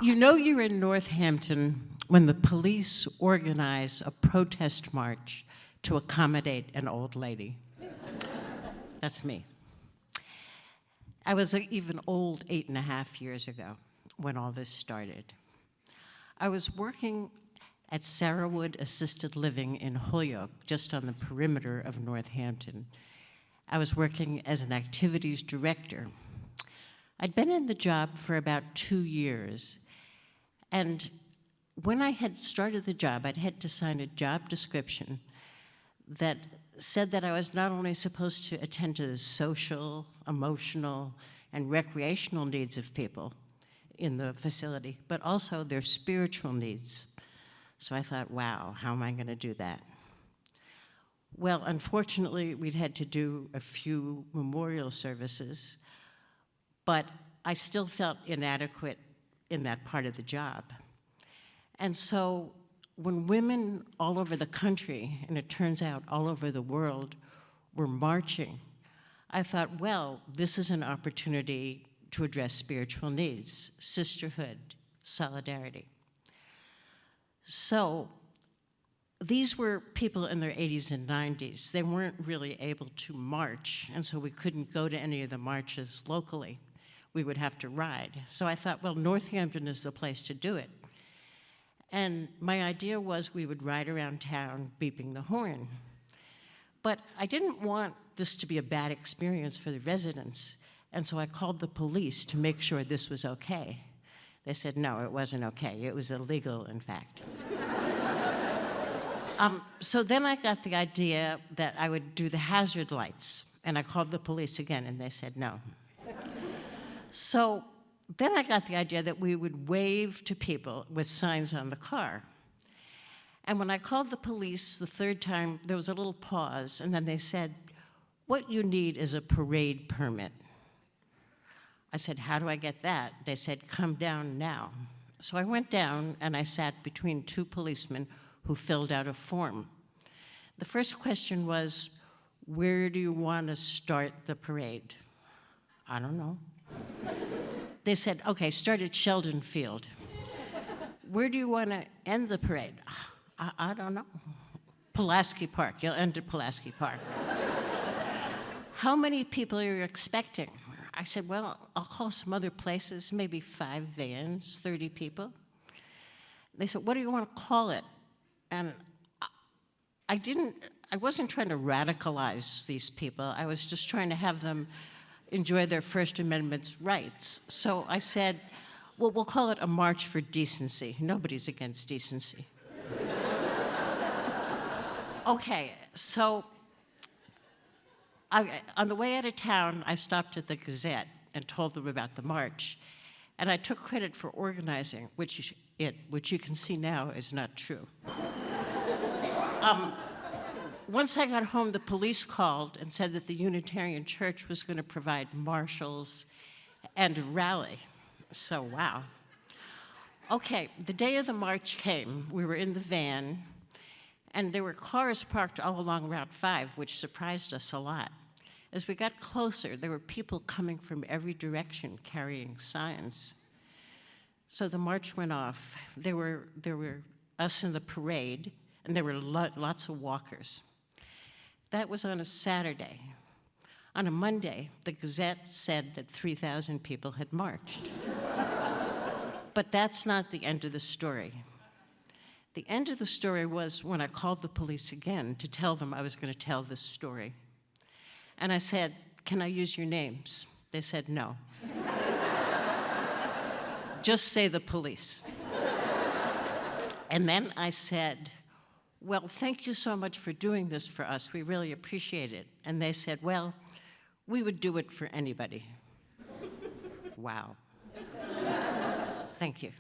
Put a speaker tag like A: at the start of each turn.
A: You know you're in Northampton when the police organize a protest march to accommodate an old lady. That's me. I was even old 8.5 years ago when all this started. I was working at Sarahwood Assisted Living in Holyoke, just on the perimeter of Northampton. I was working as an activities director. I'd been in the job for about 2 years, and when I had started the job, I'd had to sign a job description that said that I was not only supposed to attend to the social, emotional, and recreational needs of people in the facility, but also their spiritual needs. So I thought, wow, how am I going to do that? Well, unfortunately, we'd had to do a few memorial services, but I still felt inadequate in that part of the job. And so when women all over the country, and it turns out all over the world, were marching, I thought, well, this is an opportunity to address spiritual needs, sisterhood, solidarity. So these were people in their 80s and 90s. They weren't really able to march, and so we couldn't go to any of the marches locally. We would have to ride. So I thought, well, Northampton is the place to do it. And my idea was we would ride around town beeping the horn. But I didn't want this to be a bad experience for the residents, and so I called the police to make sure this was okay. They said, no, it wasn't okay. It was illegal, in fact. So then I got the idea that I would do the hazard lights, and I called the police again, and they said no. So then I got the idea that we would wave to people with signs on the car. And when I called the police the third time, there was a little pause, and then they said, what you need is a parade permit. I said, how do I get that? They said, come down now. So I went down, and I sat between two policemen who filled out a form. The first question was, where do you want to start the parade? I don't know. They said, okay, start at Sheldon Field. Where do you want to end the parade? I don't know. Pulaski Park, you'll end at Pulaski Park. How many people are you expecting? I said, well, I'll call some other places, maybe 5 vans, 30 people. They said, what do you want to call it? And I wasn't trying to radicalize these people. I was just trying to have them enjoy their First Amendment rights. So I said, well, we'll call it a March for Decency. Nobody's against decency. Okay, so on the way out of town, I stopped at the Gazette and told them about the march. And I took credit for organizing, which you can see now is not true. Once I got home, the police called and said that the Unitarian Church was going to provide marshals and a rally. So, wow. Okay, the day of the march came. We were in the van, and there were cars parked all along Route 5, which surprised us a lot. As we got closer, there were people coming from every direction carrying signs. So the march went off. There were us in the parade, and there were lots of walkers. That was on a Saturday. On a Monday, the Gazette said that 3,000 people had marched. But that's not the end of the story. The end of the story was when I called the police again to tell them I was going to tell this story. And I said, can I use your names? They said no. Just say the police. And then I said, well, thank you so much for doing this for us. We really appreciate it. And they said, well, we would do it for anybody. Wow. Thank you.